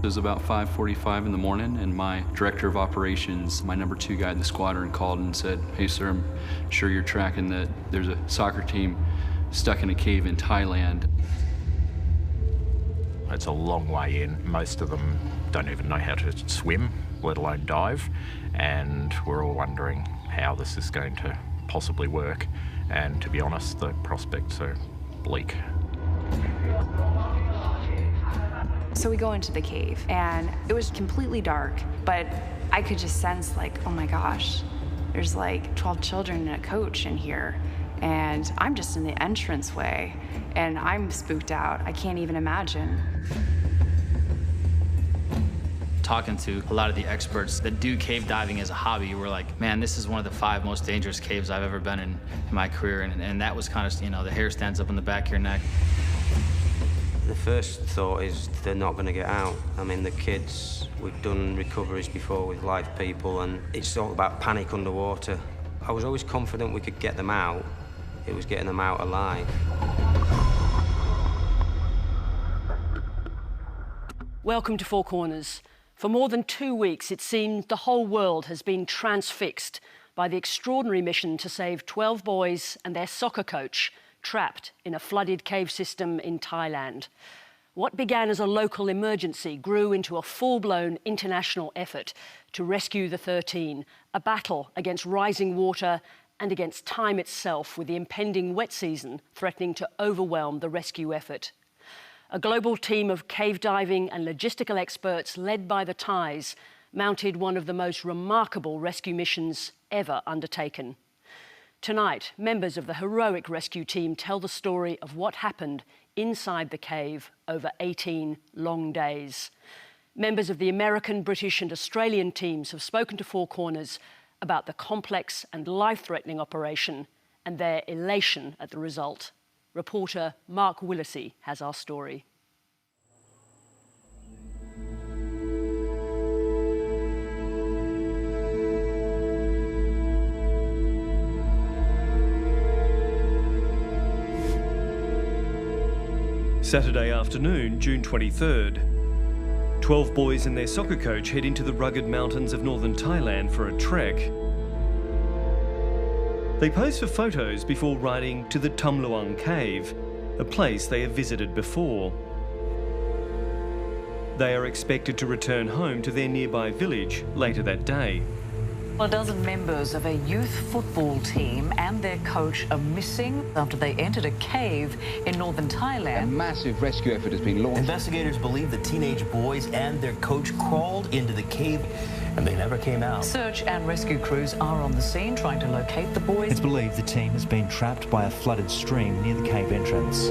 It was about 5:45 in the morning, and my director of operations, my number 2 guy in the squadron, called and said, "Hey, sir, I'm sure you're tracking that there's a soccer team stuck in a cave in Thailand." It's a long way in. Most of them don't even know how to swim, let alone dive, and we're all wondering how this is going to possibly work. And to be honest, the prospects are bleak. So we go into the cave, and it was completely dark, but I could just sense, like, oh my gosh, there's like 12 children and a coach in here, and I'm just in the entranceway, and I'm spooked out. I can't even imagine. Talking to a lot of the experts that do cave diving as a hobby, we're like, man, this is one of the 5 most dangerous caves I've ever been in my career, and that was kind of, you know, the hair stands up on the back of your neck. The first thought is they're not going to get out. I mean, the kids, we've done recoveries before with live people, and it's all about panic underwater. I was always confident we could get them out. It was getting them out alive. Welcome to Four Corners. For more than 2 weeks, it seems the whole world has been transfixed by the extraordinary mission to save 12 boys and their soccer coach trapped in a flooded cave system in Thailand. What began as a local emergency grew into a full-blown international effort to rescue the 13, a battle against rising water and against time itself, with the impending wet season threatening to overwhelm the rescue effort. A global team of cave diving and logistical experts led by the Thais mounted one of the most remarkable rescue missions ever undertaken. Tonight, members of the heroic rescue team tell the story of what happened inside the cave over 18 long days. Members of the American, British and Australian teams have spoken to Four Corners about the complex and life-threatening operation and their elation at the result. Reporter Mark Willesee has our story. Saturday afternoon, June 23rd. 12 boys and their soccer coach head into the rugged mountains of northern Thailand for a trek. They pose for photos before riding to the Tum Luang Cave, a place they have visited before. They are expected to return home to their nearby village later that day. A dozen members of a youth football team and their coach are missing after they entered a cave in northern Thailand. A massive rescue effort has been launched. Investigators believe the teenage boys and their coach crawled into the cave and they never came out. Search and rescue crews are on the scene trying to locate the boys. It's believed the team has been trapped by a flooded stream near the cave entrance.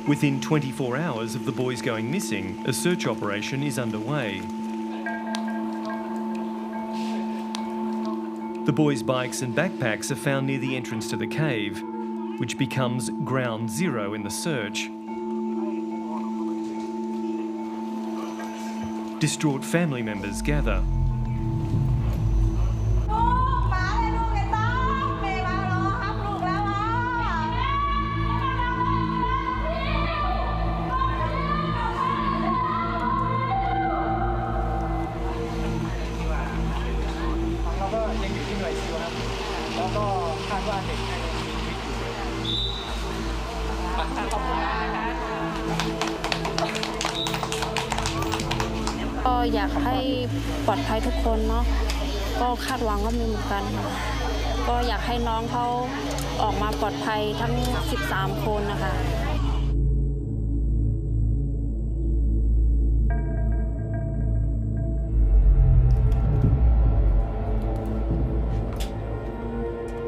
Within 24 hours of the boys going missing, a search operation is underway. The boys' bikes and backpacks are found near the entrance to the cave, which becomes ground zero in the search. Distraught family members gather.ก็อยากให้ปลอดภัยทุกคนเนาะก็คาดหวังว่ามีเหมือนกันก็อยากให้น้องเขาออกมาปลอดภัยทั้ง13คนนะคะ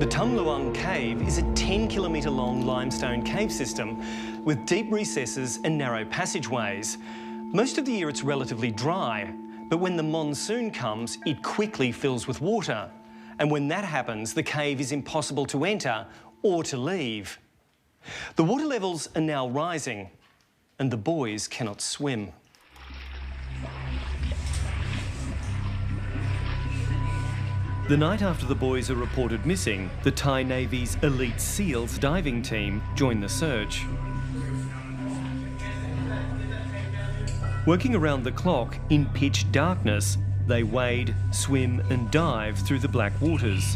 The Tum Luang Cave is a 10-kilometre-long limestone cave system with deep recesses and narrow passageways. Most of the year it's relatively dry, but when the monsoon comes, it quickly fills with water. And when that happens, the cave is impossible to enter or to leave. The water levels are now rising, and the boys cannot swim. The night after the boys are reported missing, the Thai Navy's elite SEALs diving team join the search. Working around the clock in pitch darkness, they wade, swim and dive through the black waters.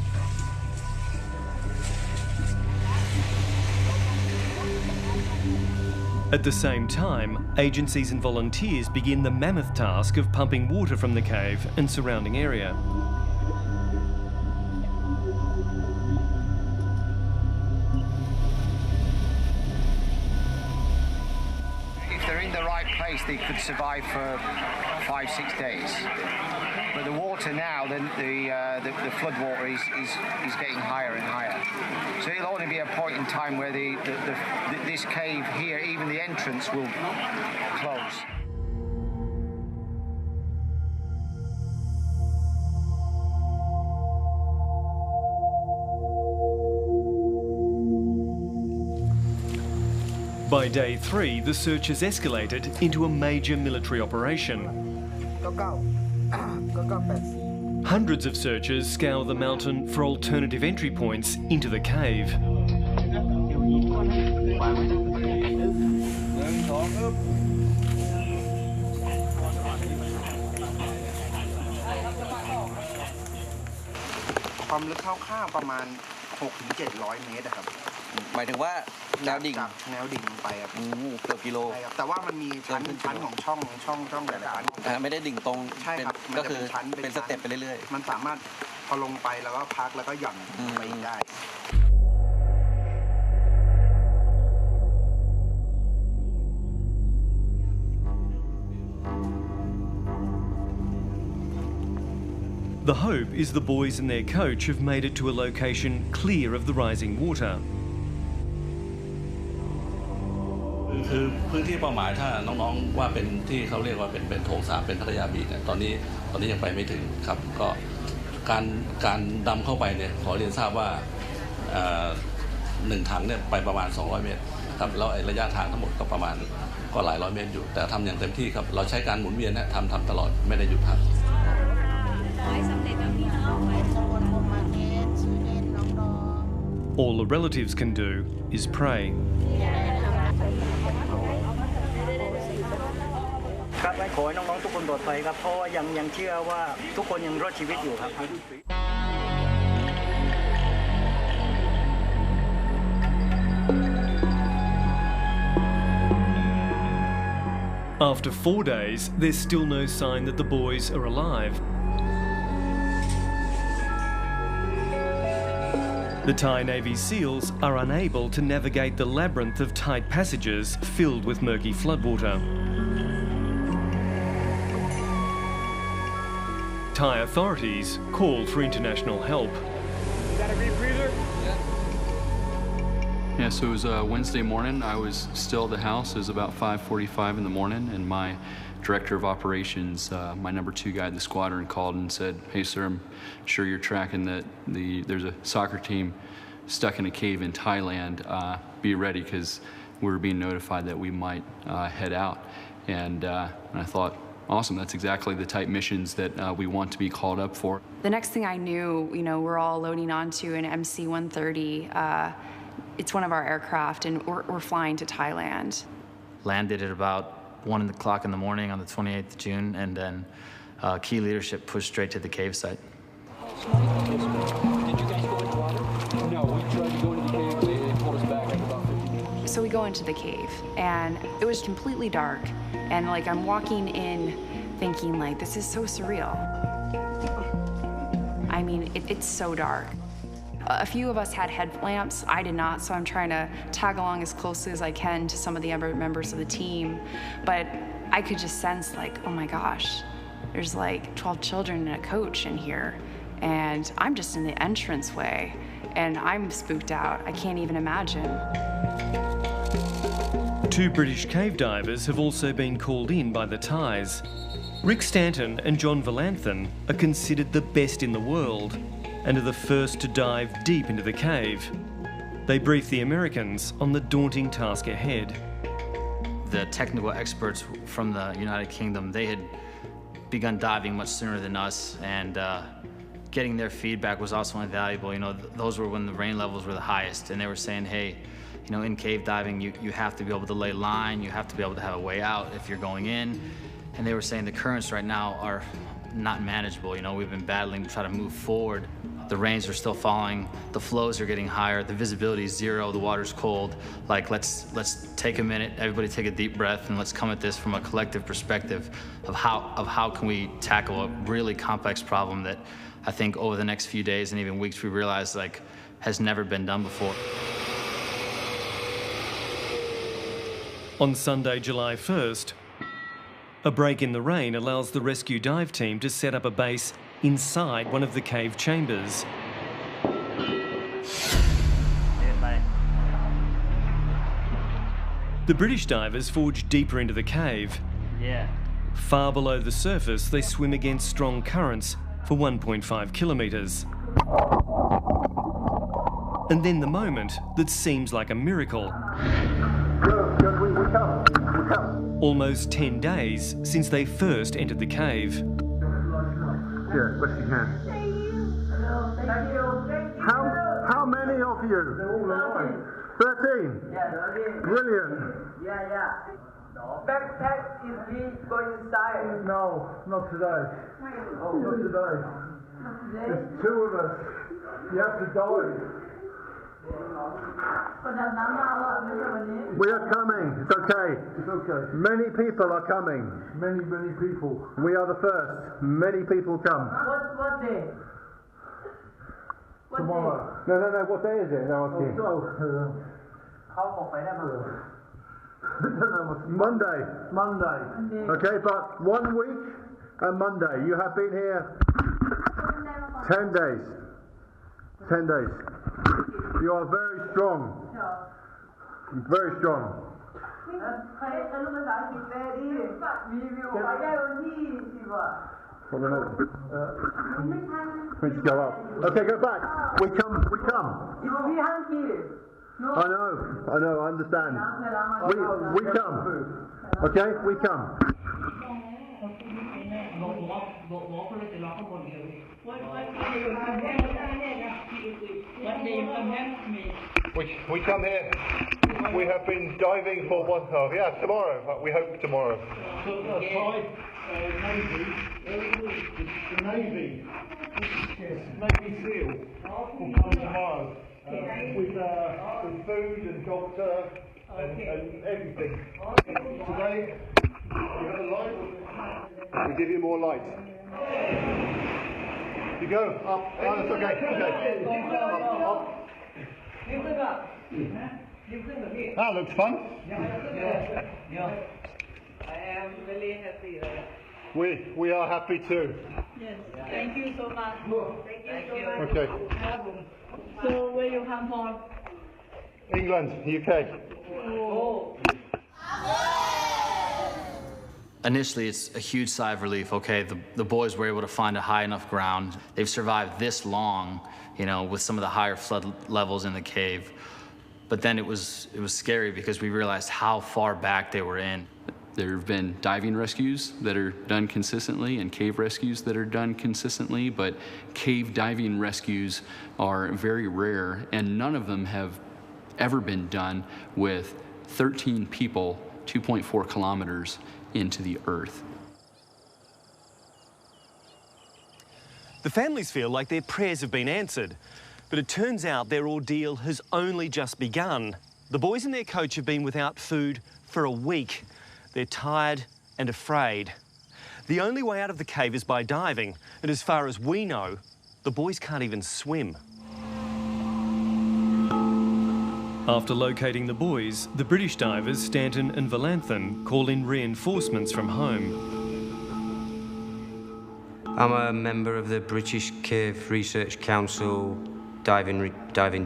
At the same time, agencies and volunteers begin the mammoth task of pumping water from the cave and surrounding area. If they're in the right place, they could survive for 5-6 days. But the water now, the flood water is getting higher and higher. So it'll only be a point in time where this cave here, even the entrance, will close. By day 3, the search has escalated into a major military operation. Hundreds of searchers scour the mountain for alternative entry points into the cave.ความลึกคร่าวๆประมาณ 6-700 เมตรครับหมายถึงว่าแนวดิ่งแนวดิ่งลงไปครับเกือบกิโลใช่ครับแต่ว่ามันมีชั้นของช่องหลายๆชั้นไม่ได้ดิ่งตรงใช่ครับก็คือเป็นสเต็ปไปเรื่อยๆมันสามารถพอลงไปแล้วก็พักแล้วก็หย่อนไปได้ The hope is the boys and their coach have made it to a location clear of the rising water. คือพื้นที่เป้าหมายถ้าน้องๆว่าเป็นที่เขาเรียกว่าเป็นโถง3เป็นพัทยาบีชเนี่ยตอนนี้ยังไปไม่ถึงครับก็การดำเข้าไปเนี่ยขอเรียนทราบว่า1ถังเนี่ยไปประมาณ200เมตรครับแล้วระยะทางทั้งหมดก็ประมาณก็หลายร้อยเมตรอยู่แต่ทำอย่างเต็มที่ครับเราใช้การหมุนเวียนนะทำตลอดไม่ได้หยุดพักAll the relatives can do is pray. ครับขอให้น้องๆทุกคนปลอดภัยครับเพราะว่ายังเชื่อว่าทุกคนยังรอดชีวิตอยู่ครับ After 4 days, there's still no sign that the boys are alive. The Thai Navy SEALs are unable to navigate the labyrinth of tight passages filled with murky floodwater. Thai authorities called for international help. You got a rebreather? Yeah, so it was Wednesday morning. I was still at the house. It was about 5:45 in the morning, and my director of operations, my number 2 guy at the squadron, called and said, "Hey, sir, I'm sure you're tracking that there's a soccer team stuck in a cave in Thailand. Be ready, because we were being notified that we might head out." And I thought, awesome, that's exactly the type missions that we want to be called up for. The next thing I knew, we're all loading onto an MC-130. It's one of our aircraft, and we're flying to Thailand. Landed at about 1 o'clock in the morning on the 28th of June, and then key leadership pushed straight to the cave site. Did you guys go into water? No, we tried to go into the cave. They pulled us back after about 15 minutes. So we go into the cave, and it was completely dark, and I'm walking in thinking this is so surreal. I mean, it's so dark. A few of us had headlamps. I did not, so I'm trying to tag along as closely as I can to some of the other members of the team. But I could just sense oh my gosh, there's 12 children and a coach in here. And I'm just in the entranceway, and I'm spooked out. I can't even imagine. 2 British cave divers have also been called in by the Thais. Rick Stanton and John Valanthan are considered the best in the world and are the first to dive deep into the cave. They brief the Americans on the daunting task ahead. The technical experts from the United Kingdom, they had begun diving much sooner than us, and getting their feedback was also invaluable. You know, those were when the rain levels were the highest, and they were saying, hey, you know, in cave diving, you have to be able to lay line, you have to be able to have a way out if you're going in. And they were saying the currents right now are not manageable. You know, we've been battling to try to move forward. The rains are still falling, the flows are getting higher, the visibility is zero, the water's cold. Like, let's take a minute, everybody take a deep breath, and let's come at this from a collective perspective of how can we tackle a really complex problem that I think over the next few days and even weeks we realize like has never been done before. On Sunday, July 1st, a break in the rain allows the rescue dive team to set up a base inside one of the cave chambers. The British divers forge deeper into the cave. Far below the surface, they swim against strong currents for 1.5 kilometres. And then the moment that seems like a miracle. Almost 10 days since they first entered the cave. Yeah, but you can. How many of you? 13. Brilliant. Backpack is we go inside. No, not today. Not today. There's 2 of us. You have to dive. We are coming. It's okay. It's okay. Many people are coming. Many people. We are the first. Many people come. What day? Tomorrow. No. What day is it? No, Monday. Okay, but 1 week and Monday. You have been here 10 days. 10 days. You are very strong. Very strong. We just go up. Okay, go back. We come. I know, I understand. We come. Okay, we come. We come here. We have been diving for tomorrow. We hope tomorrow. The Navy SEAL will come tomorrow with food and doctor and everything. Today, you have a light. We give you more light. You go up. Oh, that's okay. Up. That looks fun. I am really happy. We are happy too. Yes. Thank you so much. Thank you so much. Okay. So where you come from? England, UK. Oh. Initially, it's a huge sigh of relief. Okay, the boys were able to find a high enough ground. They've survived this long, you know, with some of the higher flood levels in the cave. But then it was scary because we realized how far back they were in. There have been diving rescues that are done consistently and cave rescues that are done consistently, but cave diving rescues are very rare, and none of them have ever been done with 13 people 2.4 kilometers into the earth. The families feel like their prayers have been answered, but it turns out their ordeal has only just begun. The boys and their coach have been without food for a week. They're tired and afraid. The only way out of the cave is by diving, and as far as we know, the boys can't even swim. After locating the boys, the British divers, Stanton and Valanthan, call in reinforcements from home. I'm a member of the British Cave Research Council diving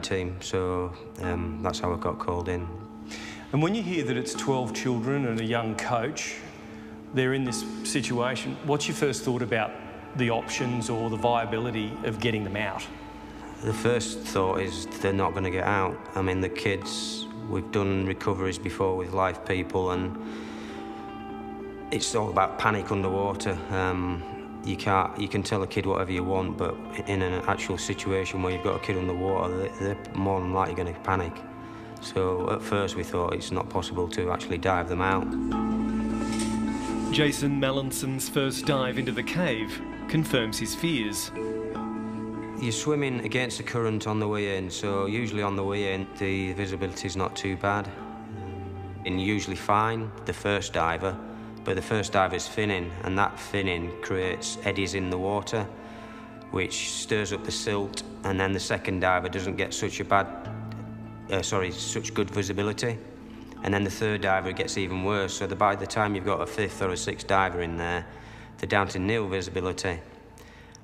team, so that's how I got called in. And when you hear that it's 12 children and a young coach, they're in this situation, what's your first thought about the options or the viability of getting them out? The first thought is they're not going to get out. I mean, the kids, we've done recoveries before with live people, and it's all about panic underwater. you can tell a kid whatever you want, but in an actual situation where you've got a kid underwater, they're more than likely going to panic. So at first we thought it's not possible to actually dive them out. Jason Mallinson's first dive into the cave confirms his fears. You're swimming against the current on the way in, so usually on the way in the visibility is not too bad. And usually fine, the first diver, but the first diver's finning, and that finning creates eddies in the water, which stirs up the silt, and then the second diver doesn't get such good visibility. And then the third diver gets even worse, so by the time you've got a fifth or a sixth diver in there, they're down to nil visibility.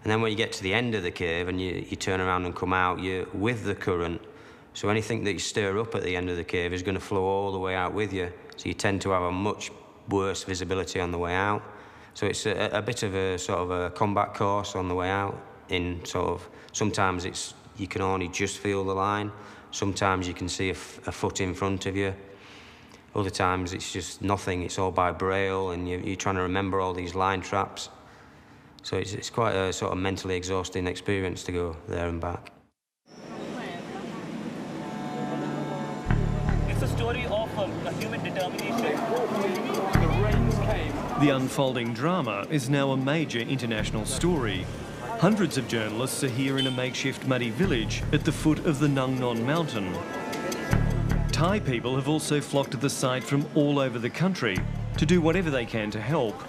And then when you get to the end of the cave and you turn around and come out, you're with the current, so anything that you stir up at the end of the cave is going to flow all the way out with you, so you tend to have a much worse visibility on the way out. So it's a bit of a sort of a combat course on the way out. In sort of, sometimes you can only just feel the line, sometimes you can see a foot in front of you, other times it's just nothing, it's all by braille, and you're trying to remember all these line traps. So it's quite a sort of mentally exhausting experience to go there and back. It's a story of a human determination. The unfolding drama is now a major international story. Hundreds of journalists are here in a makeshift muddy village at the foot of the Nung Non mountain. Thai people have also flocked to the site from all over the country to do whatever they can to help.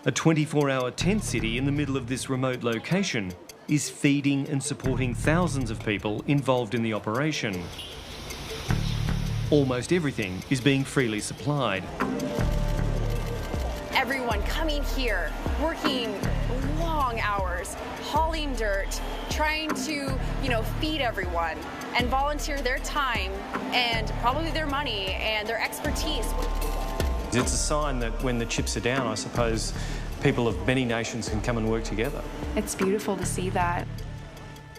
A 24-hour tent city in the middle of this remote location is feeding and supporting thousands of people involved in the operation. Almost everything is being freely supplied. Everyone coming here, working long hours, hauling dirt, trying to, feed everyone and volunteer their time and probably their money and their expertise. It's a sign that when the chips are down, I suppose, people of many nations can come and work together. It's beautiful to see that.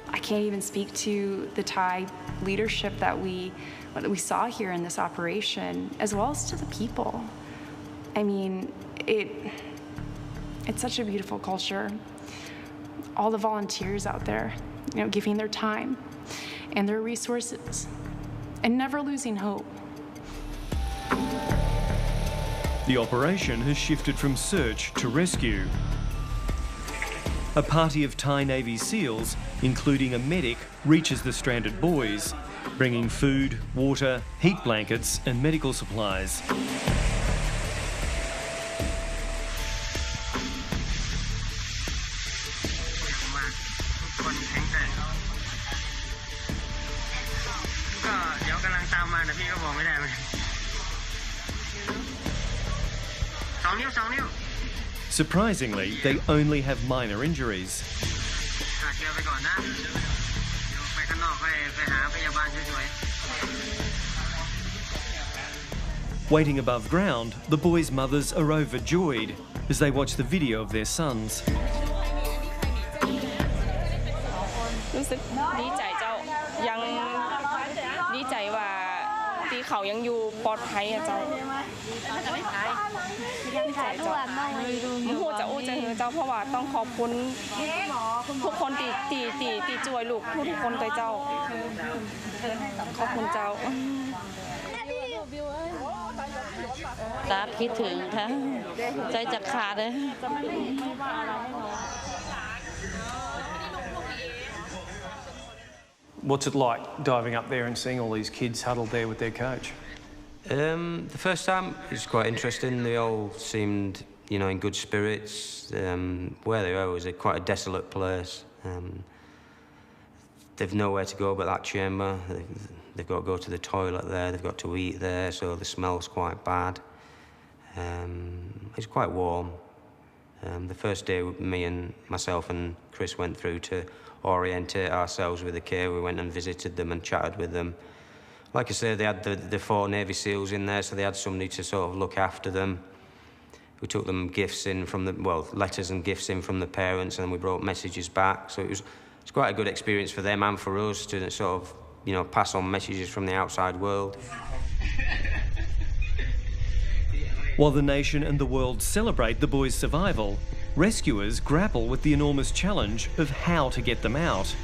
I can't even speak to the Thai leadership that we saw here in this operation, as well as to the people. I mean, it's such a beautiful culture. All the volunteers out there, giving their time and their resources and never losing hope. The operation has shifted from search to rescue. A party of Thai Navy SEALs, including a medic, reaches the stranded boys, bringing food, water, heat blankets and medical supplies. Surprisingly, they only have minor injuries. Waiting above ground, the boys' mothers are overjoyed as they watch the video of their sons. รู้สึกดีใจเจ้ายังดีใจว่าที่เขายังอยู่ปลอดภัยอะเจ้าดีใจเจ้าหูจะอู้จะเฮือเจ้าเพราะว่าต้องขอบคุณทุกคนตีช่วยลูกทุกคนเลยเจ้าขอบคุณเจ้าตาคิดถึงค่ะใจจะขาดเลย What's it like diving up there and seeing all these kids huddled there with their coach? The first time it was quite interesting. They all seemed, in good spirits. Where they were was quite a desolate place. They've nowhere to go but that chamber. They've got to go to the toilet there. They've got to eat there, so the smell's quite bad. It's quite warm. The first day, myself and Chris went through to orientate ourselves with the cave. We went and visited them and chatted with them. Like I say, they had the 4 Navy SEALs in there, so they had somebody to sort of look after them. We took them gifts in from letters and gifts in from the parents, and we brought messages back. So it's quite a good experience for them and for us to sort of, pass on messages from the outside world. While the nation and the world celebrate the boys' survival, rescuers grapple with the enormous challenge of how to get them out.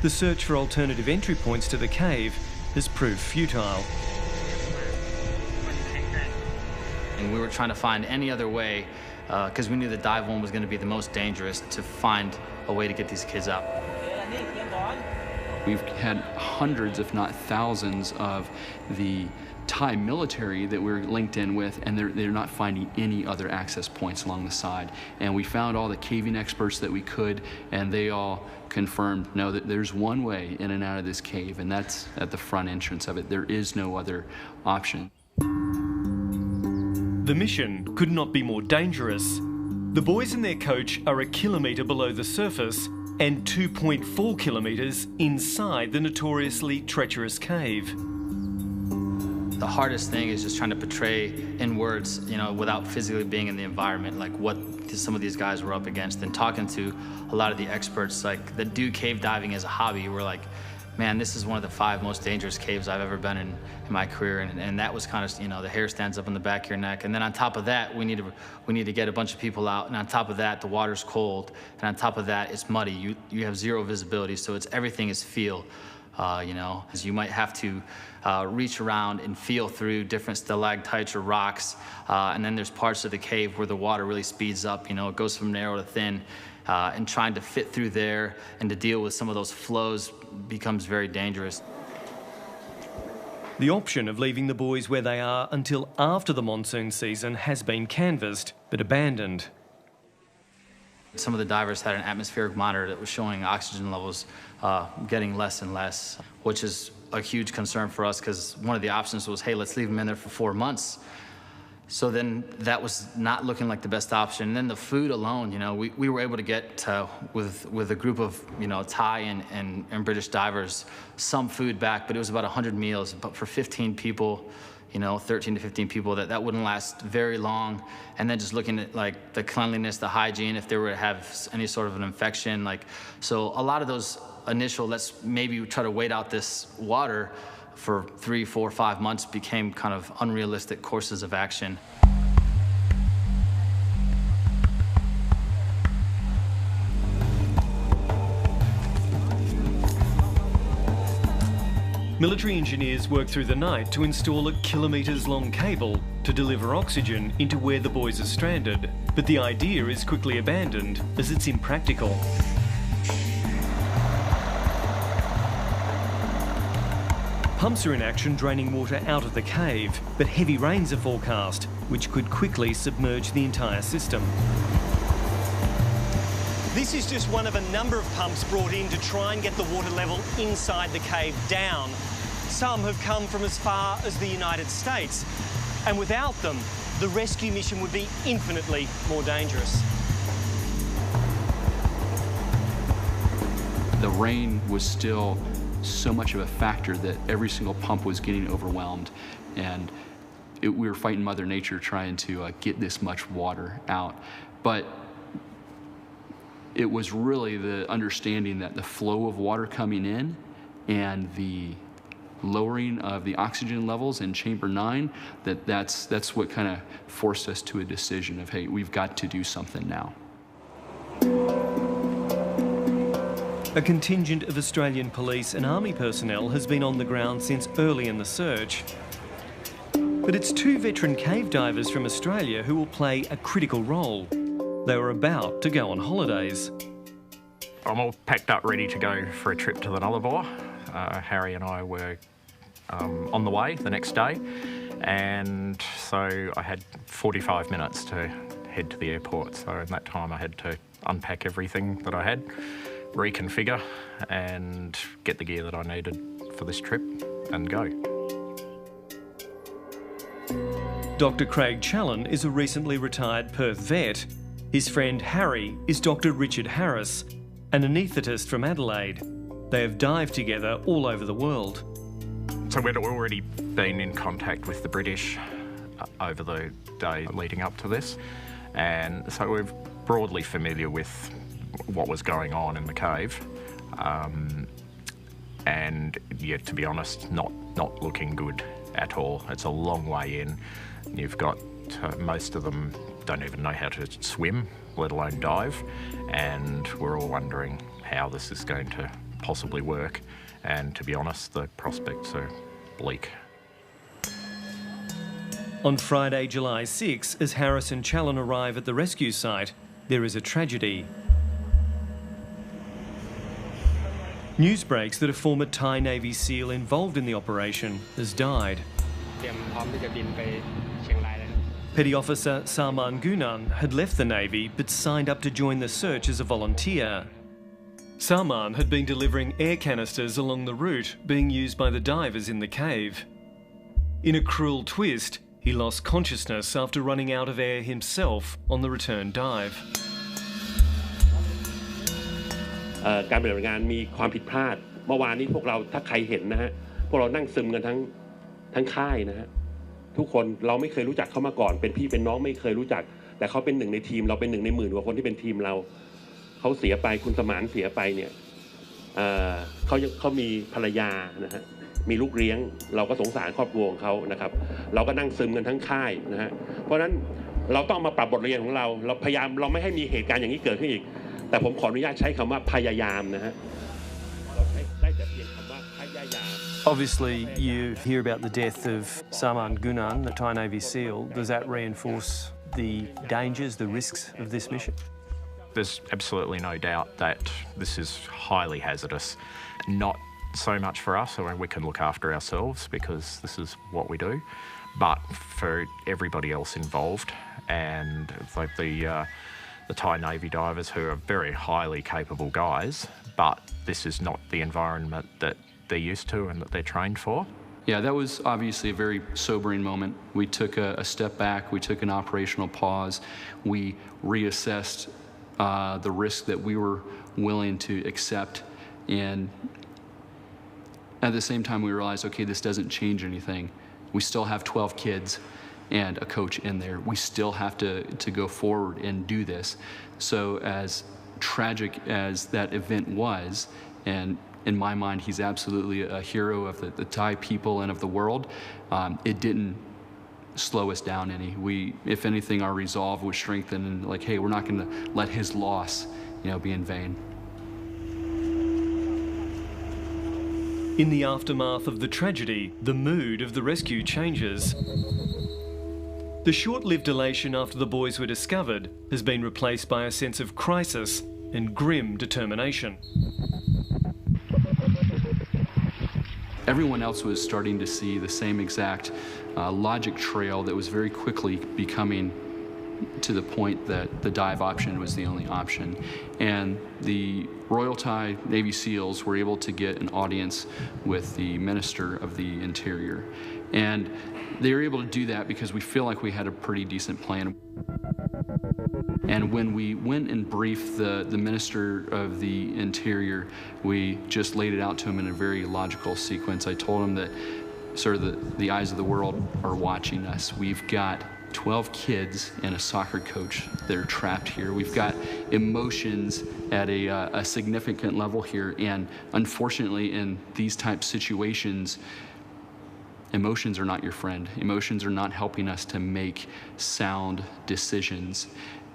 The search for alternative entry points to the cave has proved futile. And we were trying to find any other way, because we knew the dive one was going to be the most dangerous, to find a way to get these kids out. We've had hundreds, if not thousands, of the Thai military that we're linked in with, and they're not finding any other access points along the side. And we found all the caving experts that we could, and they all confirmed, no, that there's one way in and out of this cave, and that's at the front entrance of it. There is no other option. The mission could not be more dangerous. The boys and their coach are 1 kilometre below the surface and 2.4 kilometres inside the notoriously treacherous cave. The hardest thing is just trying to portray in words, you know, without physically being in the environment, like what some of these guys were up against. And talking to a lot of the experts, like that do cave diving as a hobby, we're like, man, this is one of the 5 most dangerous caves I've ever been in my career. And that was kind of, you know, the hair stands up on the back of your neck. And then on top of that, we need to get a bunch of people out. And on top of that, the water's cold. And on top of that, it's muddy. You have zero visibility, so everything is feel. You know, you might have to reach around and feel through different stalactites or rocks. And then there's parts of the cave where the water really speeds up. You know, it goes from narrow to thin. And trying to fit through there and to deal with some of those flows becomes very dangerous. The option of leaving the boys where they are until after the monsoon season has been canvassed, but abandoned. Some of the divers had an atmospheric monitor that was showing oxygen levels getting less and less, which is a huge concern for us, because one of the options was, hey, let's leave them in there for 4 months. So then that was not looking like the best option. And then the food alone, you know, we were able to get with a group of, you know, Thai and British divers some food back, but it was about 100 meals. But for 15 people, you know, 13 to 15 people, that wouldn't last very long. And then just looking at like the cleanliness, the hygiene, if they were to have any sort of an infection, like, so a lot of those initial, let's maybe try to wait out this water for 3, 4, 5 months became kind of unrealistic courses of action. Military engineers worked through the night to install a kilometres-long cable to deliver oxygen into where the boys are stranded. But the idea is quickly abandoned as it's impractical. Pumps are in action draining water out of the cave, but heavy rains are forecast, which could quickly submerge the entire system. This is just one of a number of pumps brought in to try and get the water level inside the cave down. Some have come from as far as the United States, and without them, the rescue mission would be infinitely more dangerous. The rain was still so much of a factor that every single pump was getting overwhelmed, and we were fighting Mother Nature trying to get this much water out. But it was really the understanding that the flow of water coming in and the lowering of the oxygen levels in chamber 9, that's what kind of forced us to a decision of, hey, we've got to do something now. A contingent of Australian police and army personnel has been on the ground since early in the search. But it's 2 veteran cave divers from Australia who will play a critical role. They were about to go on holidays. I'm all packed up, ready to go for a trip to the Nullarbor. Harry and I were on the way the next day, and so I had 45 minutes to head to the airport. So in that time I had to unpack everything that I had, reconfigure and get the gear that I needed for this trip and go. Dr. Craig Challen is a recently retired Perth vet. His friend Harry is Dr. Richard Harris, an anaesthetist from Adelaide. They have dived together all over the world. So we'd already been in contact with the British over the day leading up to this, and so we're broadly familiar with what was going on in the cave. And yeah, to be honest, not looking good at all. It's a long way in. You've got most of them don't even know how to swim, let alone dive, and we're all wondering how this is going to possibly work. And to be honest, the prospects are bleak. On Friday, July 6, as Harris and Challen arrive at the rescue site, there is a tragedy. News breaks that a former Thai Navy SEAL involved in the operation has died. Petty Officer Salman Gunan had left the Navy but signed up to join the search as a volunteer. Salman had been delivering air canisters along the route being used by the divers in the cave. In a cruel twist, he lost consciousness after running out of air himself on the return dive. การปฏิบัติงานมีความผิดพลาดเมื่อวานนี้พวกเราถ้าใครเห็นนะฮะพวกเรานั่งซึมกันทั้งค่ายนะฮะทุกคนเราไม่เคยรู้จักเขามาก่อนเป็นพี่เป็นน้องไม่เคยรู้จักแต่เขาเป็นหนึ่งในทีมเราเป็นหนึ่งในหมื่นกว่าคนที่เป็นทีมเราเขาเสียไปคุณสมานเสียไปเนี่ยเขามีภรรยานะฮะมีลูกเลี้ยงเราก็สงสารครอบครัวของเขานะครับเราก็นั่งซึมกันทั้งค่ายนะฮะเพราะฉะนั้นเราต้องมาปรับบทเรียนของเราพยายามเราไม่ให้มีเหตุการณ์อย่างนี้เกิดขึ้นอีกแต่ผมขออนุญาตใช้คำว่าพยายามนะฮะเราใช้ได้แต่เพียงคำว่าพยายาม Obviously, you hear about the death of Salman Gunan, the Thai Navy SEAL. Does that reinforce the dangers, the risks of this mission? There's absolutely no doubt that this is highly hazardous. Not so much for us, I mean, we can look after ourselves because this is what we do, but for everybody else involved, and like the Thai Navy divers who are very highly capable guys, but this is not the environment that they're used to and that they're trained for. Yeah, that was obviously a very sobering moment. We took a step back, we took an operational pause, we reassessed the risk that we were willing to accept, and at the same time we realized, okay, this doesn't change anything. We still have 12 kids and a coach in there. We still have to go forward and do this. So as tragic as that event was, and in my mind, he's absolutely a hero of the Thai people and of the world, it didn't slow us down any. If anything, our resolve was strengthened and like, hey, we're not gonna let his loss, be in vain. In the aftermath of the tragedy, the mood of the rescue changes. The short-lived elation after the boys were discovered has been replaced by a sense of crisis and grim determination. Everyone else was starting to see the same exact logic trail that was very quickly becoming to the point that the dive option was the only option. And the Royal Thai Navy SEALs were able to get an audience with the Minister of the Interior. And they were able to do that because we feel like we had a pretty decent plan. And when we went and briefed the Minister of the Interior, we just laid it out to him in a very logical sequence. I told him that, sir, the eyes of the world are watching us. We've got 12 kids and a soccer coach that are trapped here. We've got emotions at a significant level here. And unfortunately, in these type situations, emotions are not your friend. Emotions are not helping us to make sound decisions.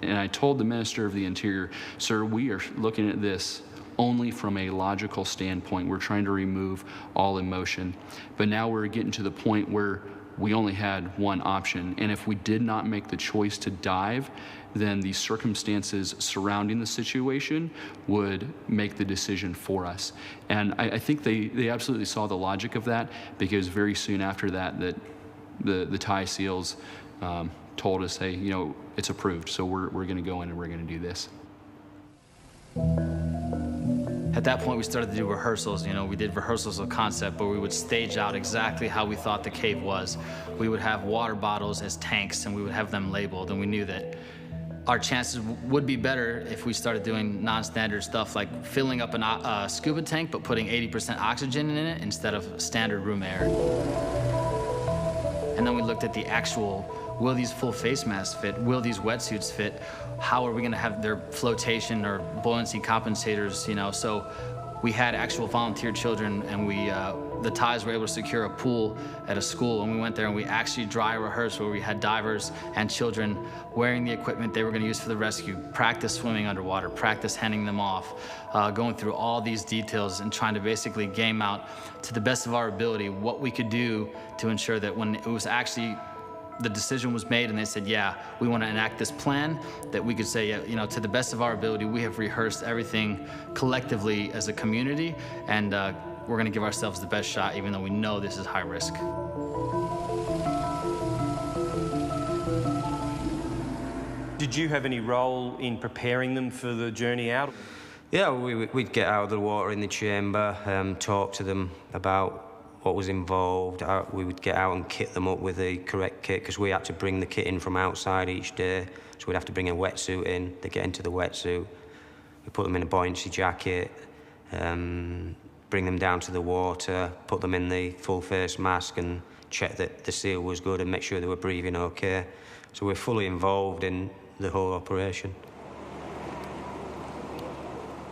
And I told the Minister of the Interior, sir, we are looking at this only from a logical standpoint. We're trying to remove all emotion. But now we're getting to the point where we only had one option. And if we did not make the choice to dive, then the circumstances surrounding the situation would make the decision for us. And I think they absolutely saw the logic of that, because very soon after that the Thai SEALs told us, hey, it's approved, so we're going to go in and we're going to do this. At that point, we started to do rehearsals. We did rehearsals of concept, but we would stage out exactly how we thought the cave was. We would have water bottles as tanks, and we would have them labeled, and we knew that our chances would be better if we started doing non-standard stuff like filling up a scuba tank but putting 80% oxygen in it instead of standard room air. And then we looked at the actual, will these full face masks fit? Will these wetsuits fit? How are we gonna have their flotation or buoyancy compensators, So we had actual volunteer children, and the Thais were able to secure a pool at a school, and we went there and we actually dry rehearsed where we had divers and children wearing the equipment they were going to use for the rescue, practice swimming underwater, practice handing them off, going through all these details and trying to basically game out to the best of our ability what we could do to ensure that when it was actually the decision was made and they said, yeah, we want to enact this plan, that we could say, yeah, to the best of our ability, we have rehearsed everything collectively as a community, and we're going to give ourselves the best shot, even though we know this is high risk. Did you have any role in preparing them for the journey out? Yeah, we'd get out of the water in the chamber, talk to them about what was involved. We would get out and kit them up with the correct kit, because we had to bring the kit in from outside each day. So we'd have to bring a wetsuit in. They get into the wetsuit. We put them in a buoyancy jacket, bring them down to the water, put them in the full face mask and check that the seal was good and make sure they were breathing okay. So we're fully involved in the whole operation.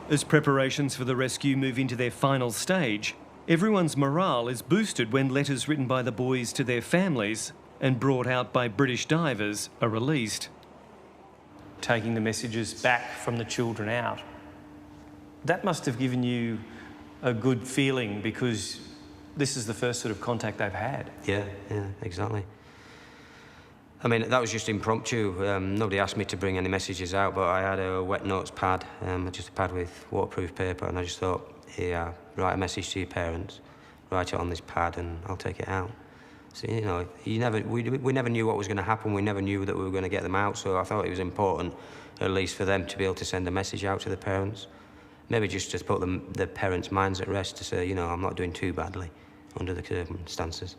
As preparations for the rescue move into their final stage, everyone's morale is boosted when letters written by the boys to their families and brought out by British divers are released. Taking the messages back from the children out. That must have given you a good feeling, because this is the first sort of contact they've had. Yeah, exactly. I mean, that was just impromptu. Nobody asked me to bring any messages out, but I had a wet notes pad, just a pad with waterproof paper, and I just thought, here, write a message to your parents, write it on this pad, and I'll take it out. So, we never knew what was going to happen. We never knew that we were going to get them out, so I thought it was important, at least for them, to be able to send a message out to the parents. Maybe just to put the parents' minds at rest, to say, I'm not doing too badly under the circumstances.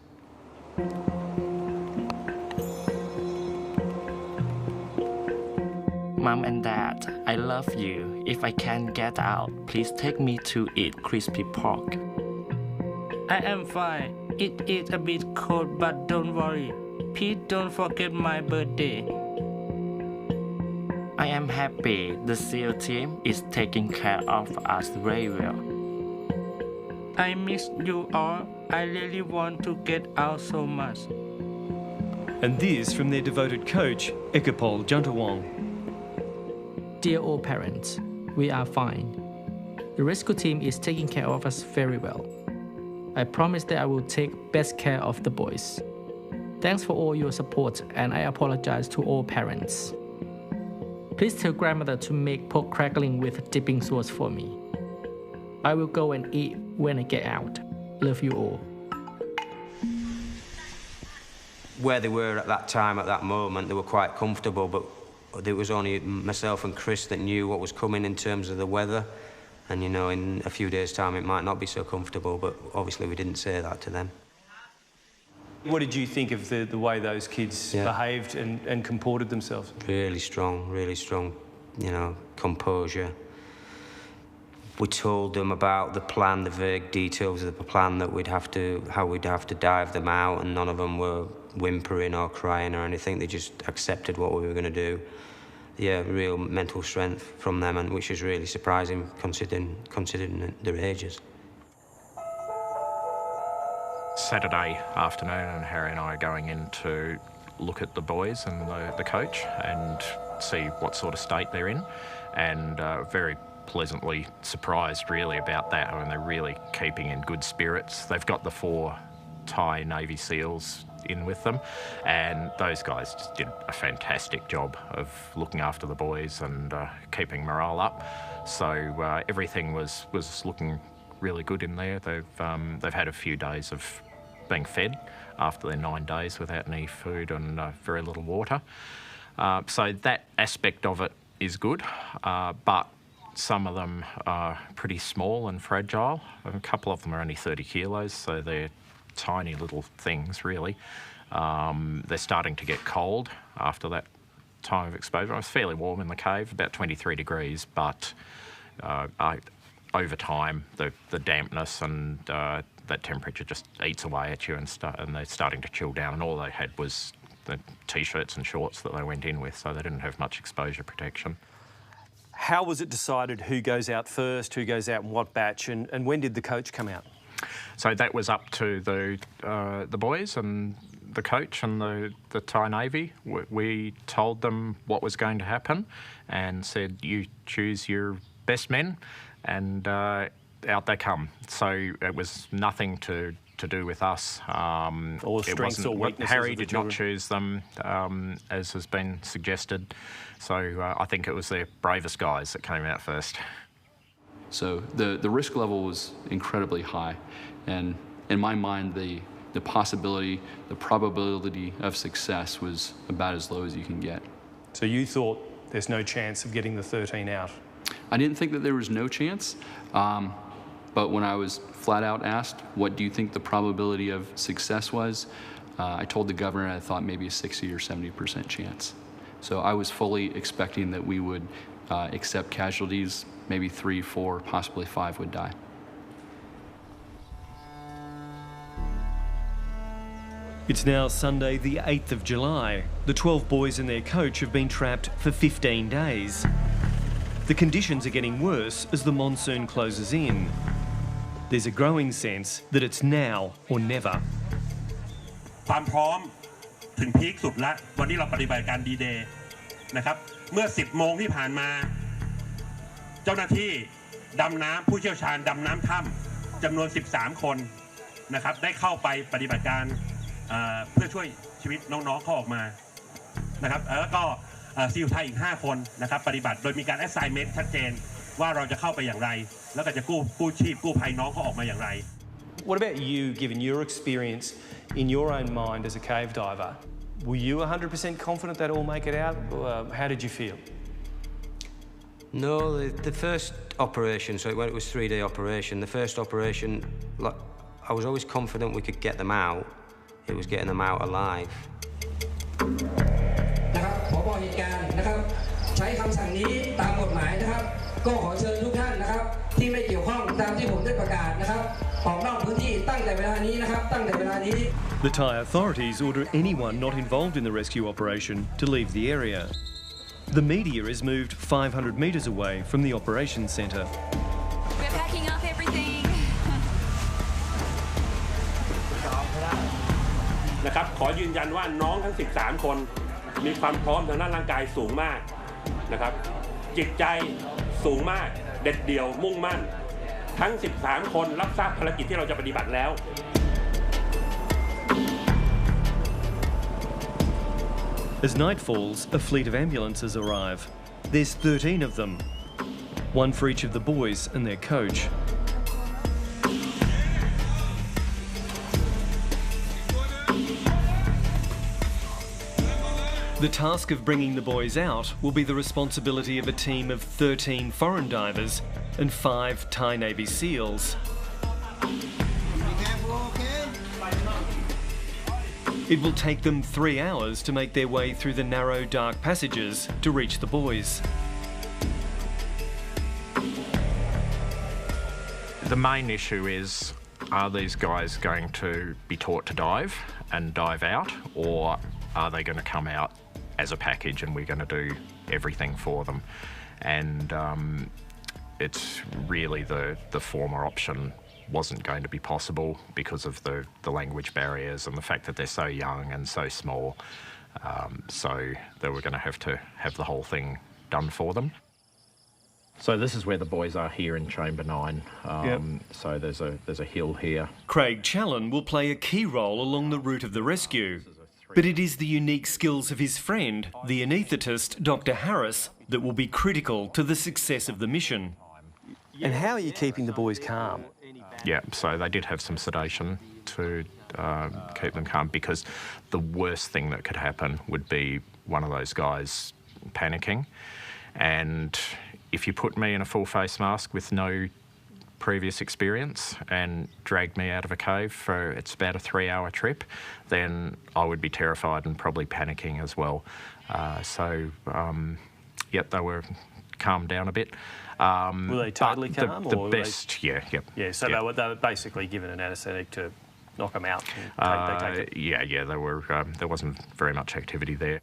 Mom and Dad, I love you. If I can get out, please take me to eat crispy pork. I am fine. It is a bit cold, but don't worry. Please don't forget my birthday. I am happy the SEAL team is taking care of us very well. I miss you all. I really want to get out so much. And this from their devoted coach, Ekapol Juntawong. Dear all parents, we are fine. The rescue team is taking care of us very well. I promise that I will take best care of the boys. Thanks for all your support, and I apologize to all parents. Please tell grandmother to make pork crackling with dipping sauce for me. I will go and eat when I get out. Love you all. Where they were at that time, at that moment, they were quite comfortable, but it was only myself and Chris that knew what was coming in terms of the weather. And, in a few days' time, it might not be so comfortable, but obviously we didn't say that to them. What did you think of the way those kids behaved and comported themselves? Really strong, composure. We told them about the plan, the vague details of the plan, that how we'd have to dive them out, and none of them were whimpering or crying or anything. They just accepted what we were going to do. Yeah, real mental strength from them, and which is really surprising considering their ages. Saturday afternoon, and Harry and I are going in to look at the boys and the coach and see what sort of state they're in, and very pleasantly surprised really about that. I mean, they're really keeping in good spirits. They've got the 4 Thai Navy SEALs in with them, and those guys just did a fantastic job of looking after the boys and keeping morale up. So everything was looking really good in there. They've had a few days of being fed after their 9 days without any food and very little water. So that aspect of it is good, but some of them are pretty small and fragile. A couple of them are only 30 kilos, so they're tiny little things, really. They're starting to get cold after that time of exposure. It was fairly warm in the cave, about 23 degrees, but over time, the dampness and that temperature just eats away at you, and they're starting to chill down, and all they had was the T-shirts and shorts that they went in with, so they didn't have much exposure protection. How was it decided who goes out first, who goes out in what batch, and when did the coach come out? So that was up to the boys and the coach and the Thai Navy. We told them what was going to happen and said, you choose your best men, and out they come. So it was nothing to do with us. Or strengths or weaknesses. Harry did not choose them, as has been suggested. So I think it was the bravest guys that came out first. So the risk level was incredibly high, and in my mind, the possibility, the probability of success was about as low as you can get. So you thought there's no chance of getting the 13 out? I didn't think that there was no chance, but when I was flat out asked, what do you think the probability of success was, I told the governor I thought maybe a 60 or 70% chance. So I was fully expecting that we would accept casualties, maybe 3, 4, possibly 5 would die. It's now Sunday the 8th of July. The 12 boys and their coach have been trapped for 15 days. The conditions are getting worse as the monsoon closes in. There's a growing sense that it's now or never. ความพร้อมถึงพีคสุดละวันนี้เราปฏิบัติการดีเดย์นะครับเมื่อ 10 โมงที่ผ่านมาเจ้าหน้าที่ดำน้ำผู้เชี่ยวชาญดำน้ำถ้ำจำนวน 13 คนนะครับได้เข้าไปปฏิบัติการเพื่อช่วยชีวิตน้องๆเขาออกมานะครับแล้วก็ซีลไทยอีก5 คนนะครับปฏิบัติโดยมีการ assignment ชัดเจนว่าเราจะเข้าไปอย่างไรแล้วก็จะกู้ชีพกู้ภัยน้องเขาออกมาอย่างไร What about you, given your experience in your own mind as a cave diver? Were you 100% confident they'd all make it out? How did you feel? No, the first operation, so it was a 3-day operation. The first operation, I was always confident we could get them out. It was getting them out alive. นะครับผบ.เหตุการณ์นะครับใช้คำสั่งนี้ตามกฎหมายนะครับก็ขอเชิญทุกท่านนะครับที่ไม่เกี่ยวข้องตามที่ผมได้ประกาศนะครับออกนอกพื้นที่ตั้งแต่เวลานี้นะครับตั้งแต่เวลานี้ The Thai authorities order anyone not involved in the rescue operation to leave the area. The media is moved 500 metres away from the operations centre. We're packing up everything. นะครับขอยืนยันว่าน้องทั้ง 13 คนมีความพร้อมทางด้านร่างกายสูงมากนะครับจิตใจสูงมากเด็ดเดี่ยวมุ่งมั่นทั้ง 13 คนรับทราบภารกิจที่เราจะปฏิบัติแล้ว As night falls, a fleet of ambulances arrive. There's 13 of them, one for each of the boys and their coach. The task of bringing the boys out will be the responsibility of a team of 13 foreign divers and 5 Thai Navy SEALs. It will take them 3 hours to make their way through the narrow, dark passages to reach the boys. The main issue is, are these guys going to be taught to dive and dive out, or are they going to come out as a package and we're going to do everything for them? And it's really the former option wasn't going to be possible because of the language barriers and the fact that they're so young and so small. So they were going to have the whole thing done for them. So this is where the boys are here in Chamber 9. So there's a hill here. Craig Challen will play a key role along the route of the rescue. But it is the unique skills of his friend, the anaesthetist Dr. Harris, that will be critical to the success of the mission. And how are you keeping the boys calm? Yeah, so they did have some sedation to keep them calm, because the worst thing that could happen would be one of those guys panicking. And if you put me in a full face mask with no previous experience and dragged me out of a cave for it's about a 3-hour trip, then I would be terrified and probably panicking as well. Yep, they were calmed down a bit. Were they totally calm? The best, yeah. Yeah, so they were basically given an anaesthetic to knock them out. Yeah, they were. There wasn't very much activity there.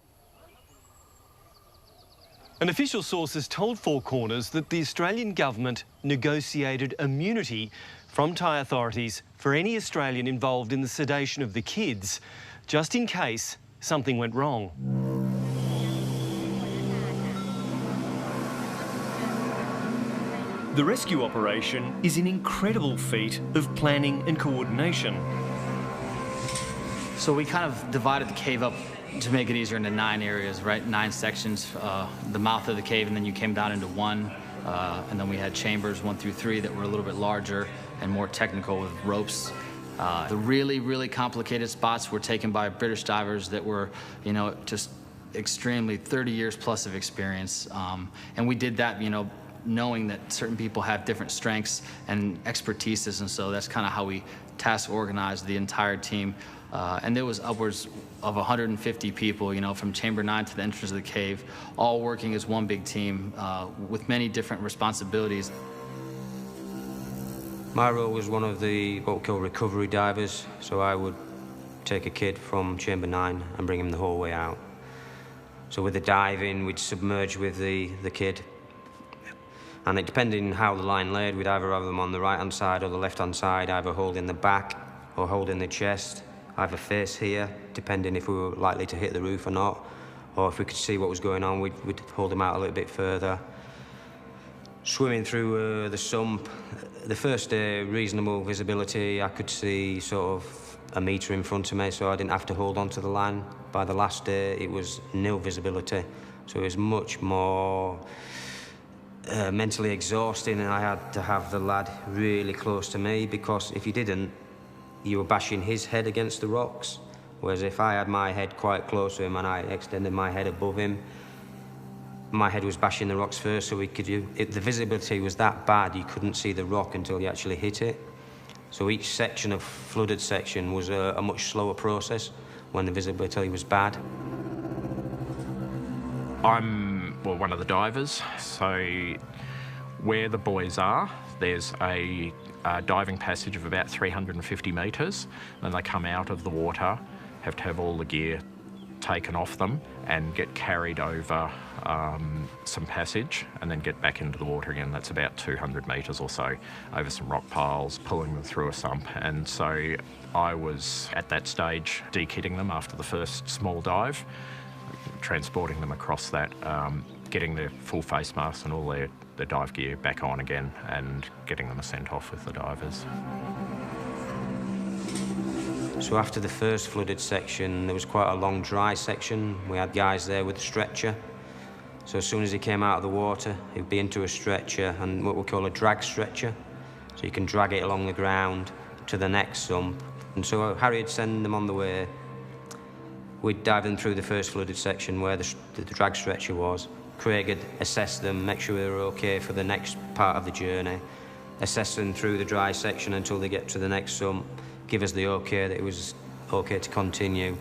An official source has told Four Corners that the Australian government negotiated immunity from Thai authorities for any Australian involved in the sedation of the kids, just in case something went wrong. The rescue operation is an incredible feat of planning and coordination. So we kind of divided the cave up to make it easier into 9 areas, right? 9 sections, the mouth of the cave, and then you came down into 1. And then we had chambers 1 through 3 that were a little bit larger and more technical with ropes. The really, really complicated spots were taken by British divers that were, you know, just extremely 30 years plus of experience. And we did that, you know, knowing that certain people have different strengths and expertises, and so that's kind of how we task organized the entire team. And there was upwards of 150 people, you know, from Chamber 9 to the entrance of the cave, all working as one big team with many different responsibilities. My role was one of the what we call recovery divers, so I would take a kid from Chamber 9 and bring him the whole way out. So with the diving, we'd submerge with the kid, and it depending how the line laid, we'd either have them on the right-hand side or the left-hand side, either holding the back or holding the chest, either face here, depending if we were likely to hit the roof or not, or if we could see what was going on, we'd hold them out a little bit further. Swimming through the sump, the first day, reasonable visibility. I could see sort of a metre in front of me, so I didn't have to hold on to the line. By the last day, it was nil visibility, so it was much more mentally exhausting, and I had to have the lad really close to me, because if you didn't, you were bashing his head against the rocks, whereas if I had my head quite close to him and I extended my head above him, my head was bashing the rocks first, so the visibility was that bad you couldn't see the rock until you actually hit it. So each section of flooded section was a much slower process when the visibility was bad. I'm one of the divers, so where the boys are, there's a diving passage of about 350 metres. Then they come out of the water, have to have all the gear taken off them and get carried over some passage and then get back into the water again. That's about 200 metres or so over some rock piles, pulling them through a sump. And so I was at that stage de-kitting them after the first small dive, transporting them across that, getting their full face masks and all their dive gear back on again and getting them sent off with the divers. So after the first flooded section, there was quite a long dry section. We had guys there with a stretcher. So as soon as he came out of the water, he'd be into a stretcher and what we call a drag stretcher. So you can drag it along the ground to the next sump. And so Harry'd send them on the way. We'd dive them through the first flooded section where the drag stretcher was. Craig would assess them, make sure they were okay for the next part of the journey, assess them through the dry section until they get to the next sump, give us the okay that it was okay to continue.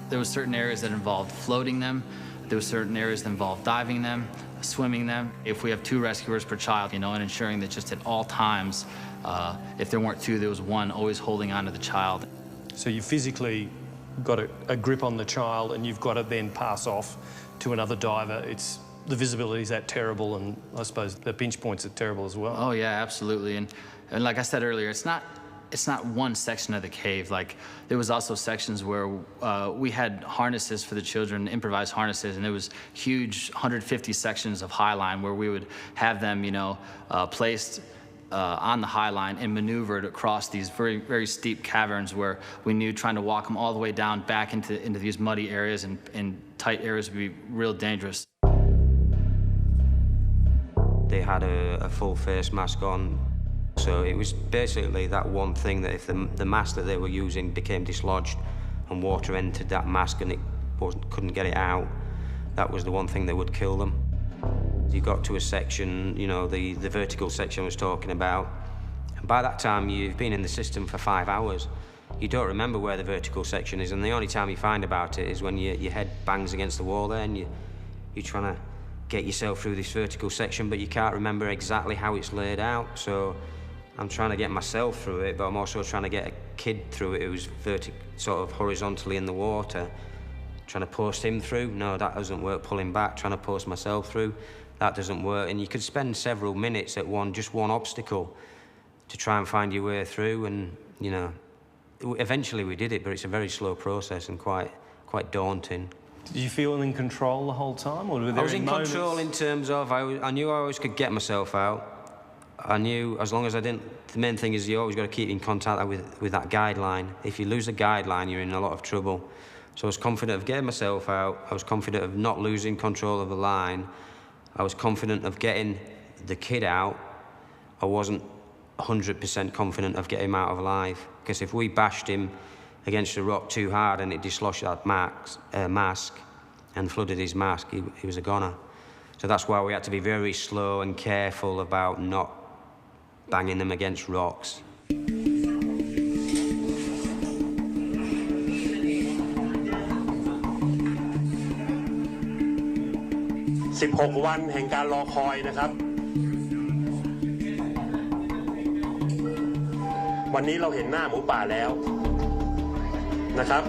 There were certain areas that involved floating them. There were certain areas that involved diving them, swimming them. If we have 2 rescuers per child, you know, and ensuring that just at all times, if there weren't 2, there was 1 always holding on to the child. So you physically got a grip on the child and you've got to then pass off to another diver. The visibility is that terrible, and I suppose the pinch points are terrible as well. Oh yeah, absolutely. And like I said earlier, it's not one section of the cave. Like, there was also sections where we had harnesses for the children, improvised harnesses, and there was huge 150 sections of high line where we would have them, you know, placed on the high line and maneuvered across these very, very steep caverns where we knew trying to walk them all the way down back into these muddy areas and tight areas would be real dangerous. They had a full face mask on, so it was basically that one thing that if the mask that they were using became dislodged and water entered that mask and it couldn't get it out, that was the one thing that would kill them. You got to a section, you know, the vertical section I was talking about, and by that time you've been in the system for 5 hours. You don't remember where the vertical section is, and the only time you find about it is when your head bangs against the wall there and you're trying to get yourself through this vertical section, but you can't remember exactly how it's laid out. So I'm trying to get myself through it, but I'm also trying to get a kid through it who's sort of horizontally in the water, trying to post him through. No, that doesn't work. Pulling back, trying to post myself through, that doesn't work. And you could spend several minutes at just one obstacle, to try and find your way through, and you know, eventually we did it, but it's a very slow process and quite daunting. Did you feel in control the whole time, or were there I was in moments... control in terms of I knew I always could get myself out. I knew as long as I didn't. The main thing is you always got to keep in contact with that guideline. If you lose the guideline, you're in a lot of trouble. So I was confident of getting myself out. I was confident of not losing control of the line. I was confident of getting the kid out. I wasn't 100% confident of getting him out alive, because if we bashed him against a rock too hard and it dislodged that mask and flooded his mask, he was a goner. So that's why we had to be very slow and careful about not banging them against rocks. 16 วันแห่งการรอคอยนะครับวันนี้เราเห็นหน้าหมูป่าแล้วนะครับ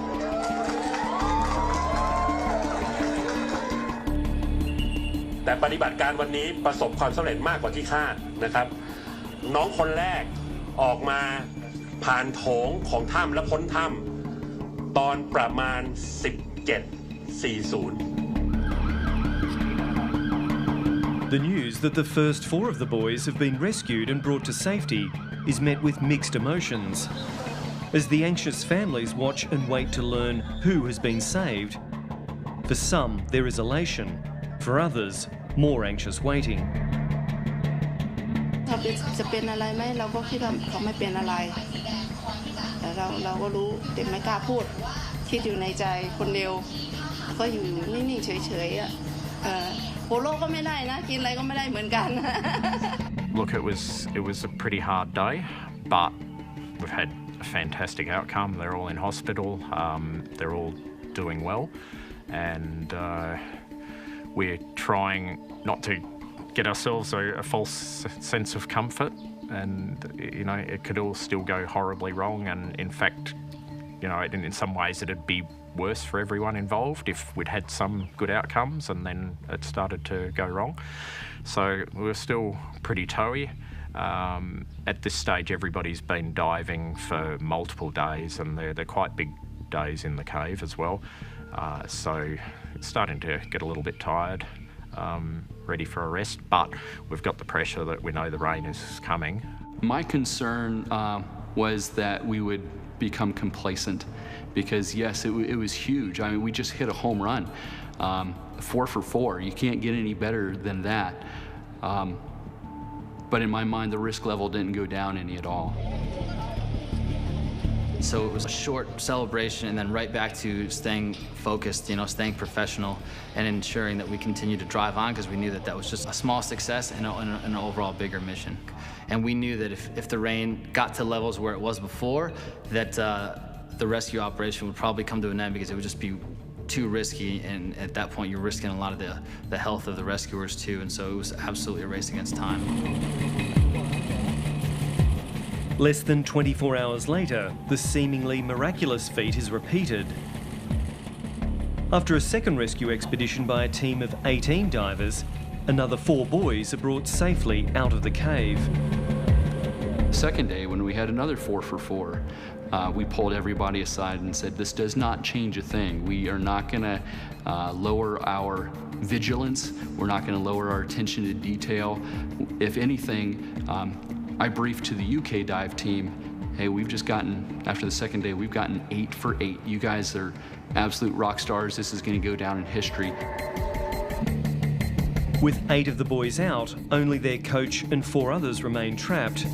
แต่ปฏิบัติการวันนี้ประสบความสำเร็จมากกว่าที่คาดนะครับน้องคนแรกออกมาผ่านโถงของถ้ำและพ้นถ้ำตอนประมาณ 17:40 The news that the first 4 of the boys have been rescued and brought to safety is met with mixed emotions. As the anxious families watch and wait to learn who has been saved, for some there is elation, for others more anxious waiting. จะเป็นอะไรไหมเราก็คิดว่าเขาไม่เป็นอะไรแต่เราก็รู้แต่ไม่กล้าพูดคิดอยู่ในใจคนเดียวก็อยู่นิ่งๆเฉยๆโปโลก็ไม่ได้นะกินอะไรก็ไม่ได้เหมือนกัน Look, it was a pretty hard day, but we've had a fantastic outcome. They're all in hospital. They're all doing well, and we're trying not to get ourselves a false sense of comfort. And you know, it could all still go horribly wrong. And in fact, you know, in some ways, it'd be worse for everyone involved if we'd had some good outcomes and then it started to go wrong. So we're still pretty toey. At this stage, everybody's been diving for multiple days, and they're quite big days in the cave as well. So it's starting to get a little bit tired, ready for a rest, but we've got the pressure that we know the rain is coming. My concern was that we would become complacent, because yes, it was huge. I mean, we just hit a home run, 4 for 4. You can't get any better than that. But in my mind, the risk level didn't go down any at all. So it was a short celebration and then right back to staying focused, you know, staying professional and ensuring that we continue to drive on, because we knew that that was just a small success in an overall bigger mission. And we knew that if the rain got to levels where it was before, that the rescue operation would probably come to an end, because it would just be too risky, and at that point you're risking a lot of the health of the rescuers too, and so it was absolutely a race against time. Less than 24 hours later, the seemingly miraculous feat is repeated. After a second rescue expedition by a team of 18 divers, another 4 boys are brought safely out of the cave. Second day, when we had another 4 for 4, we pulled everybody aside and said, this does not change a thing. We are not going to lower our vigilance. We're not going to lower our attention to detail. If anything, I briefed to the UK dive team, hey, we've just gotten, after the second day, we've gotten 8 for 8. You guys are absolute rock stars. This is going to go down in history. With 8 of the boys out, only their coach and 4 others remain trapped.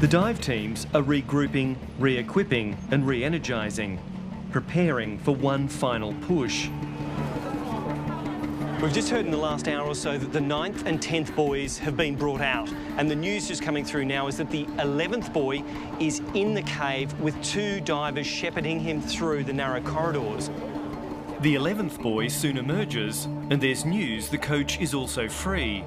The dive teams are regrouping, re-equipping and re-energising, preparing for one final push. We've just heard in the last hour or so that the 9th and 10th boys have been brought out, and the news just coming through now is that the 11th boy is in the cave with 2 divers shepherding him through the narrow corridors. The 11th boy soon emerges, and there's news the coach is also free.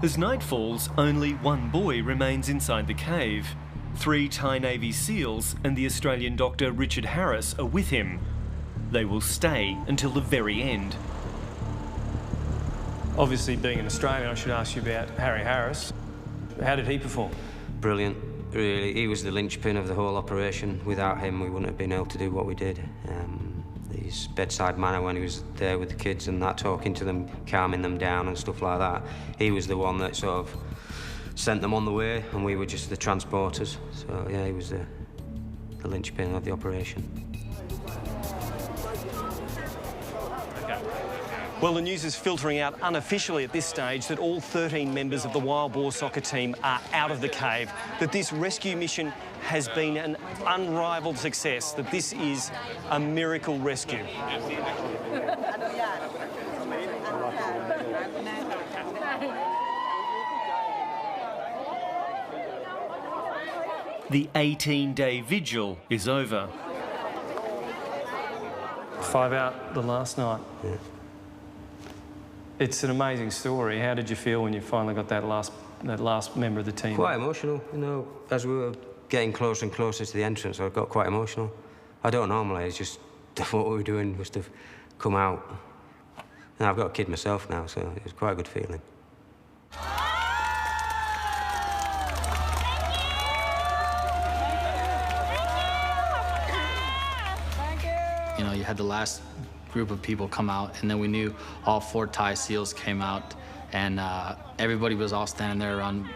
As night falls, only 1 boy remains inside the cave. 3 Thai Navy SEALs and the Australian doctor Richard Harris are with him. They will stay until the very end. Obviously, being an Australian, I should ask you about Harry Harris. How did he perform? brilliant, really. He was the linchpin of the whole operation. Without him, we wouldn't have been able to do what we did. His bedside manner when he was there with the kids and that, talking to them, calming them down and stuff like that. He was the one that sort of sent them on the way, and we were just the transporters. So, yeah, he was the linchpin of the operation. Well, the news is filtering out unofficially at this stage that all 13 members of the wild boar soccer team are out of the cave, that this rescue mission has been an unrivalled success, that this is a miracle rescue. The 18-day vigil is over. 5 out the last night. Yeah. It's an amazing story. How did you feel when you finally got that last member of the team? Quite emotional, you know. As we were getting closer and closer to the entrance, I got quite emotional. I don't normally, it's just what we were doing was to come out. And I've got a kid myself now, so it was quite a good feeling. You know, you had the last group of people come out, and then we knew all 4 Thai SEALs came out, and everybody was all standing there around,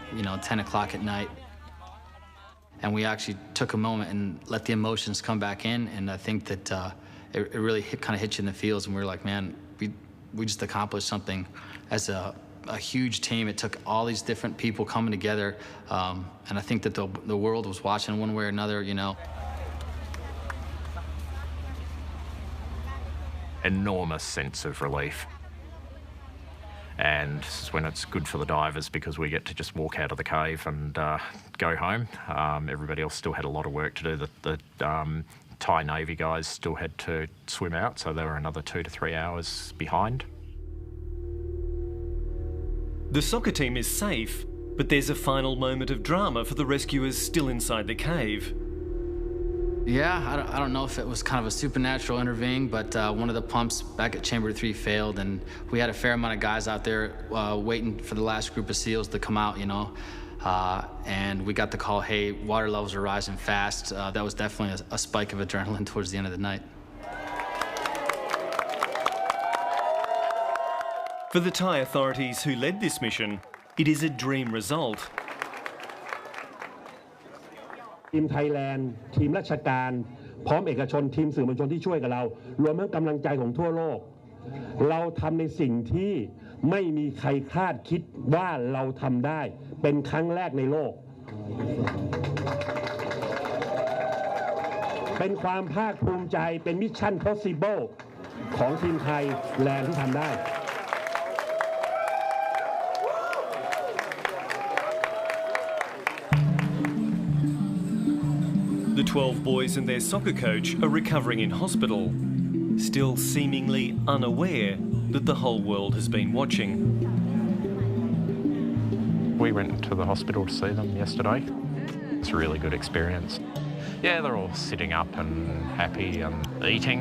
10 o'clock at night. And we actually took a moment and let the emotions come back in, and I think that it really kind of hit you in the feels, and we were like, man, we just accomplished something as a huge team. It took all these different people coming together, and I think that the world was watching one way or another, Enormous sense of relief. And this is when it's good for the divers, because we get to just walk out of the cave and go home. Everybody else still had a lot of work to do. The Thai Navy guys still had to swim out, so they were another 2 to 3 hours behind. The soccer team is safe, but there's a final moment of drama for the rescuers still inside the cave. Yeah, I don't know if it was kind of a supernatural intervening, but one of the pumps back at Chamber 3 failed, and we had a fair amount of guys out there waiting for the last group of SEALs to come out, and we got the call, hey, water levels are rising fast. That was definitely a spike of adrenaline towards the end of the night. For the Thai authorities who led this mission, it is a dream result. ทีมไทยแลนด์ทีมราชการพร้อมเอกชนทีมสื่อมวลชนที่ช่วยกับเรารวมทั้งกำลังใจของทั่วโลกเราทำในสิ่งที่ไม่มีใครคาดคิดว่าเราทำได้เป็นครั้งแรกในโลกเป็นความภาคภูมิใจเป็นมิชชั่น possible ของทีมไทยแลนด์ที่ทำได้ The 12 boys and their soccer coach are recovering in hospital, still seemingly unaware that the whole world has been watching. We went to the hospital to see them yesterday. It's a really good experience. Yeah, they're all sitting up and happy and eating.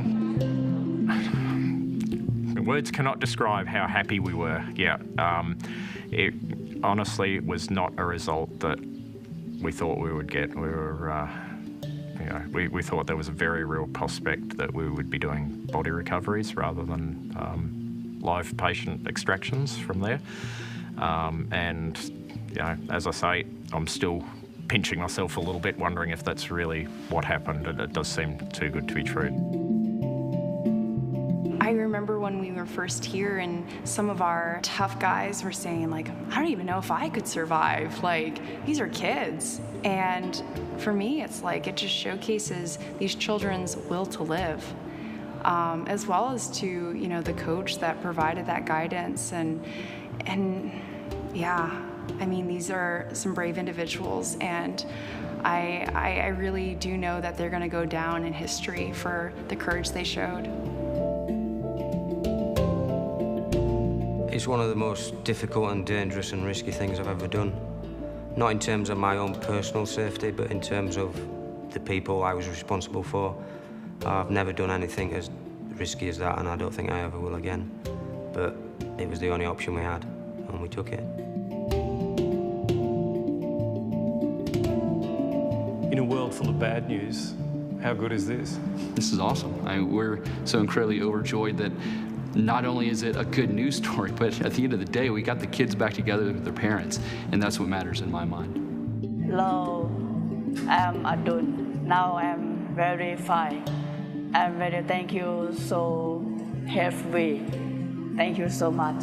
Words cannot describe how happy we were. Yeah, it honestly was not a result that we thought we would get. We thought there was a very real prospect that we would be doing body recoveries rather than live patient extractions from there. And as I say, I'm still pinching myself a little bit, wondering if that's really what happened. It does seem too good to be true. I remember when we were first here and some of our tough guys were saying, like, I don't even know if I could survive. Like, these are kids. And for me, it's like it just showcases these children's will to live, as well as to, the coach that provided that guidance. And yeah, I mean, these are some brave individuals, and I really do know that they're going to go down in history for the courage they showed. It's one of the most difficult and dangerous and risky things I've ever done. Not in terms of my own personal safety, but in terms of the people I was responsible for. I've never done anything as risky as that, and I don't think I ever will again. But it was the only option we had, and we took it. in a world full of bad news. How good is this? This is awesome. We're so incredibly overjoyed that not only is it a good news story, but at the end of the day, we got the kids back together with their parents, and that's what matters in my mind. Hello, I'm adult. Now I'm very fine. I'm very thank you so healthy. Thank you so much.